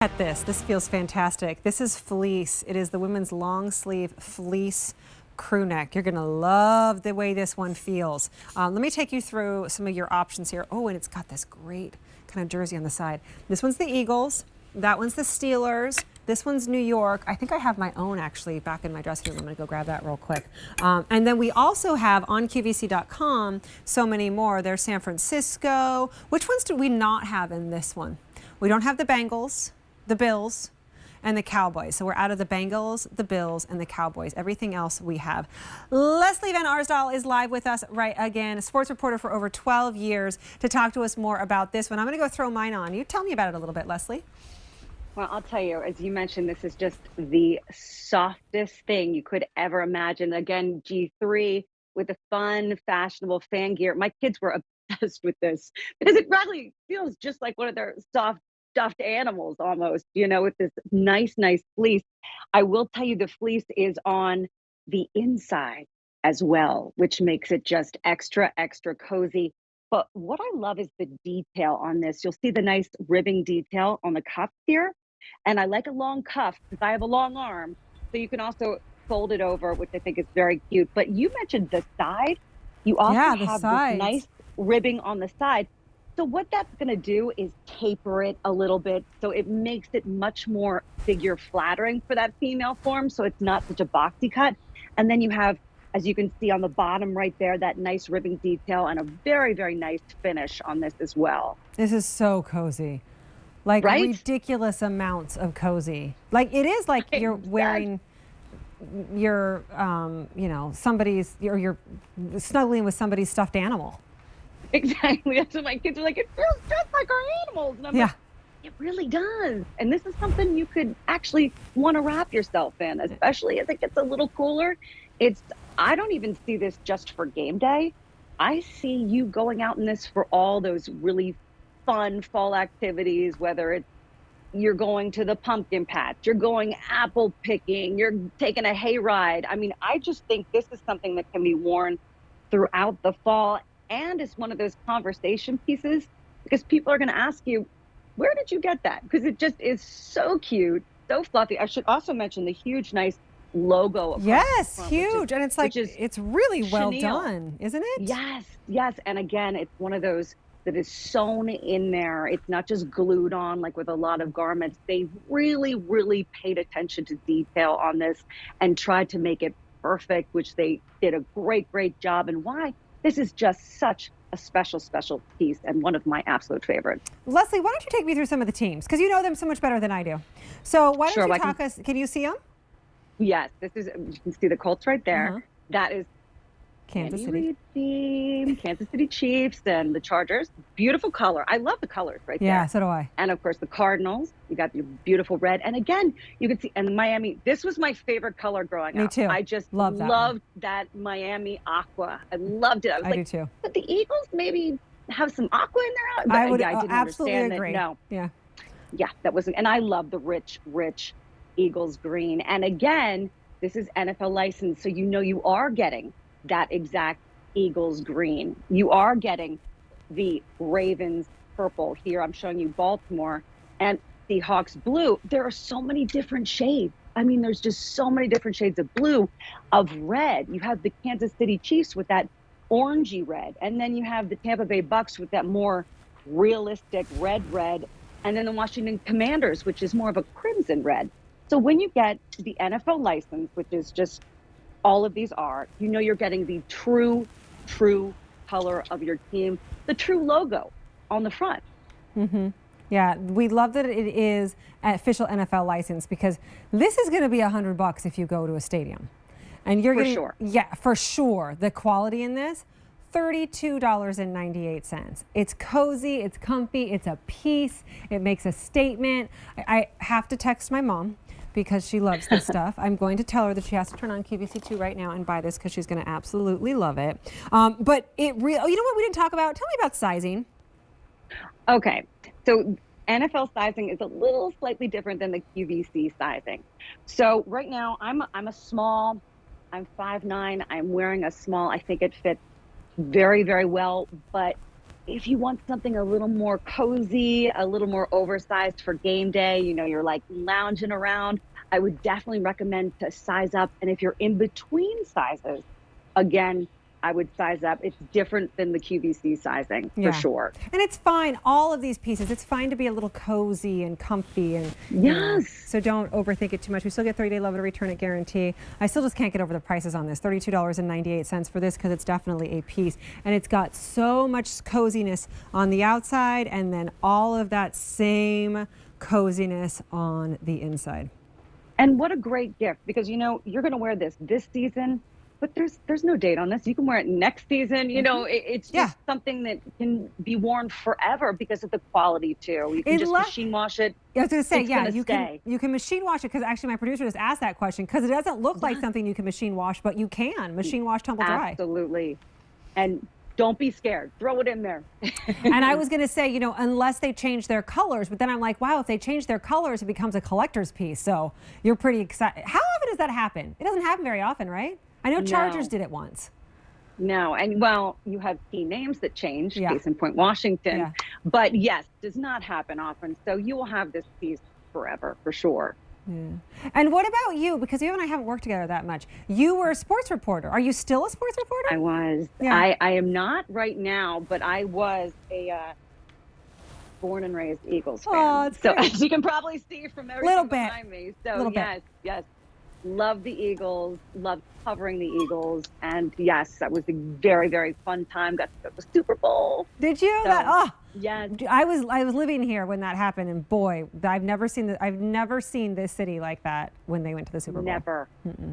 At this. This feels fantastic. This is fleece. It is the women's long sleeve fleece crew neck. You're going to love the way this one feels. Let me take you through some of your options here. Oh, and it's got this great kind of jersey on the side. This one's the Eagles. That one's the Steelers. This one's New York. I think I have my own actually back in my dressing room. I'm going to go grab that real quick. And then we also have on QVC.com so many more. There's San Francisco. Which ones do we not have in this one? We don't have the Bengals, the Bills, and the Cowboys. So we're out of the Bengals, the Bills, and the Cowboys. Everything else we have. Leslie Van Arsdal is live with us right again, a sports reporter for over 12 years, to talk to us more about this one. I'm going to go throw mine on. You tell me about it a little bit, Leslie. Well, I'll tell you, as you mentioned, this is just the softest thing you could ever imagine. Again, G3 with the fun, fashionable fan gear. My kids were obsessed with this because it really feels just like one of their soft stuffed animals almost, you know, with this nice fleece. I will tell you the fleece is on the inside as well, which makes it just extra cozy. But what I love is the detail on this. You'll see the nice ribbing detail on the cuff here. And I like a long cuff because I have a long arm. So you can also fold it over, which I think is very cute. But you mentioned the side. You also have this nice ribbing on the side. So what that's going to do is taper it a little bit. So it makes it much more figure flattering for that female form. So it's not such a boxy cut. And then you have, as you can see on the bottom right there, that nice ribbing detail and a very nice finish on this as well. This is so cozy. Like ridiculous amounts of cozy. Like it is like you're wearing your, you know, you're snuggling with somebody's stuffed animal. Exactly. That's what my kids are like. It feels just like our animals. And I'm like, it really does. And this is something you could actually want to wrap yourself in, especially as it gets a little cooler. I don't even see this just for game day. I see you going out in this for all those really fun fall activities, whether it's you're going to the pumpkin patch, you're going apple picking, you're taking a hayride. I mean, I just think this is something that can be worn throughout the fall. And it's one of those conversation pieces because people are going to ask you, where did you get that? Because it just is so cute, so fluffy. I should also mention the huge, nice logo. Yes, huge. And it's like, it's really well done, isn't it? Yes. And again, it's one of those that is sewn in there. It's not just glued on like with a lot of garments. They really paid attention to detail on this and tried to make it perfect, which they did a great job. And why? This is just such a special piece and one of my absolute favorites. Leslie, why don't you take me through some of the teams? Because you know them so much better than I do. So why don't you talk us, can you see them? Yes, this is, you can see the Colts right there. That is Kansas City team, Kansas City Chiefs, and the Chargers. Beautiful color. I love the colors right there. Yeah, so do I. And of course the Cardinals. You got your beautiful red. And again, you can see, and Miami, this was my favorite color growing up. Me too. I just loved that Miami aqua. I loved it. I do too. But the Eagles maybe have some aqua in there. But I would I didn't absolutely understand agree. that. No. Yeah, that wasn't. And I love the rich Eagles green. And again, this is NFL licensed, so you know you are getting that exact Eagles green. You are getting the Ravens purple. Here I'm showing you Baltimore and Seahawks blue. There are so many different shades. I mean, there's just so many different shades of blue, of red. You have the Kansas City Chiefs with that orangey red, and then you have the Tampa Bay Bucks with that more realistic red, and then the Washington Commanders, which is more of a crimson red. So when you get the NFL license, which is just all of these are, you know you're getting the true color of your team, the true logo on the front. Yeah, we love that it is an official NFL license because this is going to be $100 if you go to a stadium. And you're getting, yeah, for sure. The quality in this, $32.98. It's cozy, it's comfy, it's a piece, it makes a statement. I have to text my mom because she loves this stuff. I'm going to tell her that she has to turn on QVC2 right now and buy this because she's going to absolutely love it. But you know what we didn't talk about? Tell me about sizing. Okay, so NFL sizing is a little slightly different than the QVC sizing. So right now I'm a small, I'm 5'9", I'm wearing a small. I think it fits very well, but if you want something a little more cozy, a little more oversized for game day, you're like lounging around, I would definitely recommend to size up. And if you're in between sizes, again, I would size up. It's different than the QVC sizing for Yeah. sure. And it's fine, all of these pieces, it's fine to be a little cozy and comfy and, Yes. so don't overthink it too much. We still get 30-day love and return it guarantee. I still just can't get over the prices on this. $32.98 for this because it's definitely a piece. And it's got so much coziness on the outside and then all of that same coziness on the inside. And what a great gift, because you're going to wear this season, but there's no date on this. You can wear it next season. It's just something that can be worn forever because of the quality too. You can just machine wash it. I was going to say, It's you can machine wash it because actually my producer just asked that question because it doesn't look like something you can machine wash, but you can machine wash, tumble dry. Absolutely. And don't be scared. Throw it in there. And I was going to say, unless they change their colors, but then I'm like, wow, if they change their colors, it becomes a collector's piece. So you're pretty excited. How often does that happen? It doesn't happen very often, right? I know Chargers did it once. No, and well, you have key names that change, case in point, Washington. Yeah. But yes, does not happen often. So you will have this piece forever, for sure. Yeah. And what about you? Because you and I haven't worked together that much. You were a sports reporter. Are you still a sports reporter? I was. Yeah. I am not right now, but I was a born and raised Eagles fan. Oh, so great. as you can probably see from everything behind me. So yes. Love the Eagles, love covering the Eagles. And yes, that was a very, very fun time. Got to go to the Super Bowl. Did you? Yes. I was living here when that happened, and boy, I've never seen this city like that when they went to the Super Bowl.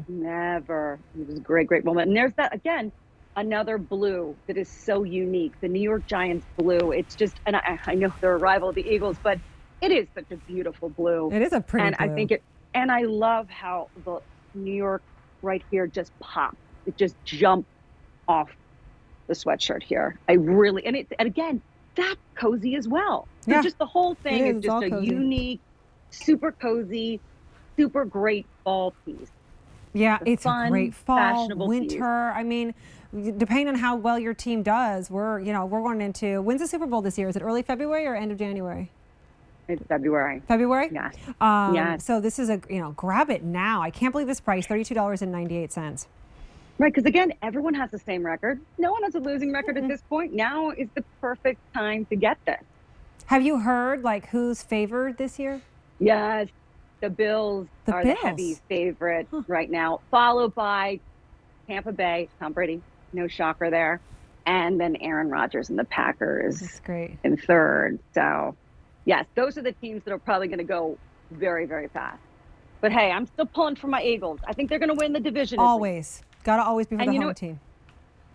Never. It was a great, great moment. And there's that again, another blue that is so unique. The New York Giants blue. It's just, and I know they're a rival of the Eagles, but it is such a beautiful blue. It is a pretty blue. I think and I love how the New York right here just pops. It just jumped off the sweatshirt here. And again, that's cozy as well. So Yeah. just the whole thing is just a cozy. unique, super cozy, super great fall piece. Yeah, it's fun, a great fall, fashionable winter. piece. I mean, depending on how well your team does, we're going into, when's the Super Bowl this year? Is it early February or end of January? It's February. February? Yes. Yes. So this is grab it now. I can't believe this price, $32.98. Right, because again, everyone has the same record. No one has a losing record at this point. Now is the perfect time to get this. Have you heard who's favored this year? Yes, the Bills are the heavy favorite right now, followed by Tampa Bay, Tom Brady, no shocker there, and then Aaron Rodgers and the Packers. That's great. In third. So, yes, those are the teams that are probably going to go very, very fast. But hey, I'm still pulling for my Eagles. I think they're going to win the division. Always. Got to always be for the home team.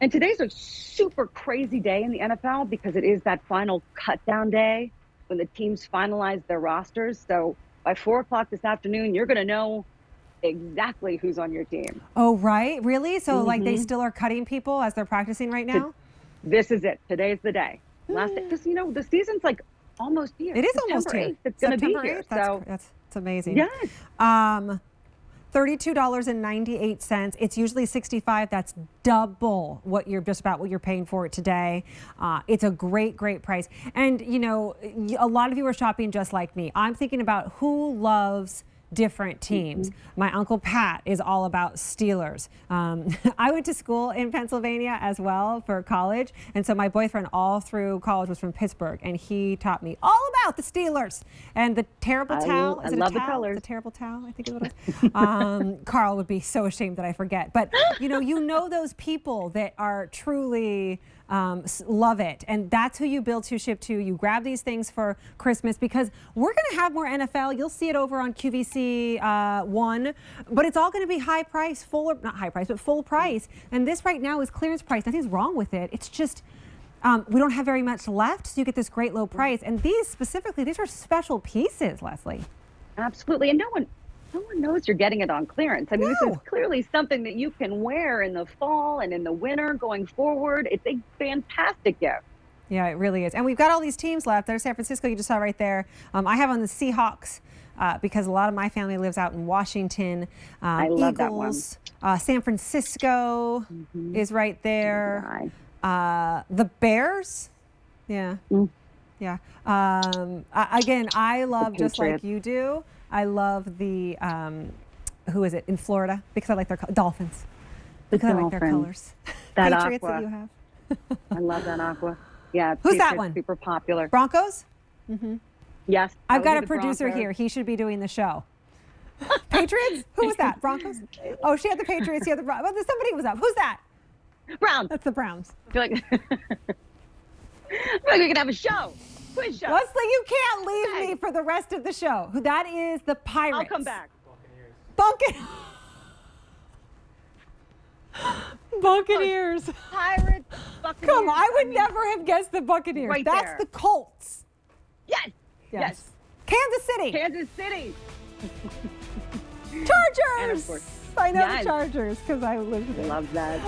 And today's a super crazy day in the NFL because it is that final cut down day when the teams finalize their rosters. So by 4 o'clock this afternoon, you're going to know exactly who's on your team. Oh, right? Really? So they still are cutting people as they're practicing right now? This is it. Today's the day. Last day. Because, the season's almost here. It is almost here. 8th, it's going to be 8th. here. That's amazing. Yes. $32.98. It's usually $65. That's double what you're paying for it today. It's a great, great price. And a lot of you are shopping just like me. I'm thinking about who loves different teams. My Uncle Pat is all about Steelers. I went to school in Pennsylvania as well for college, and so my boyfriend all through college was from Pittsburgh, and he taught me all about the Steelers and the terrible towel. I love the colors. The terrible towel, I think is what it is. Carl would be so ashamed that I forget. But you know those people that are truly love it, and that's who you build to ship to. You grab these things for Christmas because we're going to have more NFL. You'll see it over on QVC 1, but it's all going to be high price, not high price, but full price. And this right now is clearance price. Nothing's wrong with it. It's just we don't have very much left, so you get this great low price. And these specifically, these are special pieces, Leslie. Absolutely, and no one knows you're getting it on clearance. I mean, This is clearly something that you can wear in the fall and in the winter going forward. It's a fantastic gift. Yeah, it really is. And we've got all these teams left. There's San Francisco, you just saw right there. I have on the Seahawks because a lot of my family lives out in Washington. I love Eagles, that one. San Francisco is right there. The Bears Yeah. Mm. Yeah. Again, I love, just like Patriots. you do, I love the, who is it, in Florida? Because I like their Dolphins. Because I like their Dolphins. colors. That Patriots aqua. that you have. I love that aqua. Yeah, Who's that Patriots, one? super popular. Broncos? Yes, that I've would got be a the producer Broncos. here. He should be doing the show. Patriots? Who was that? Broncos? Oh, she had the Patriots. She had the Broncos. Well, somebody was up. Who's that? Browns. That's the Browns. I feel like, I feel like we can have a show. Quiz show. Leslie, you can't leave Hey. me for the rest of the show. That is the Pirates. I'll come back. Buccaneers. Pirates, Buccaneers. Come on, I would mean, never have guessed the Buccaneers. Right That's there. the Colts. Yes. Yes. Kansas City. Kansas City. Chargers. And of course, I know yes. the Chargers because I lived there. Love that.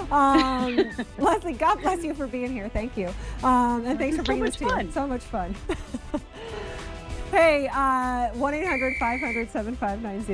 Leslie, God bless you for being here. Thank you. And thanks for So bringing much this to you. fun. So much fun. Hey, 1-800-500-7590.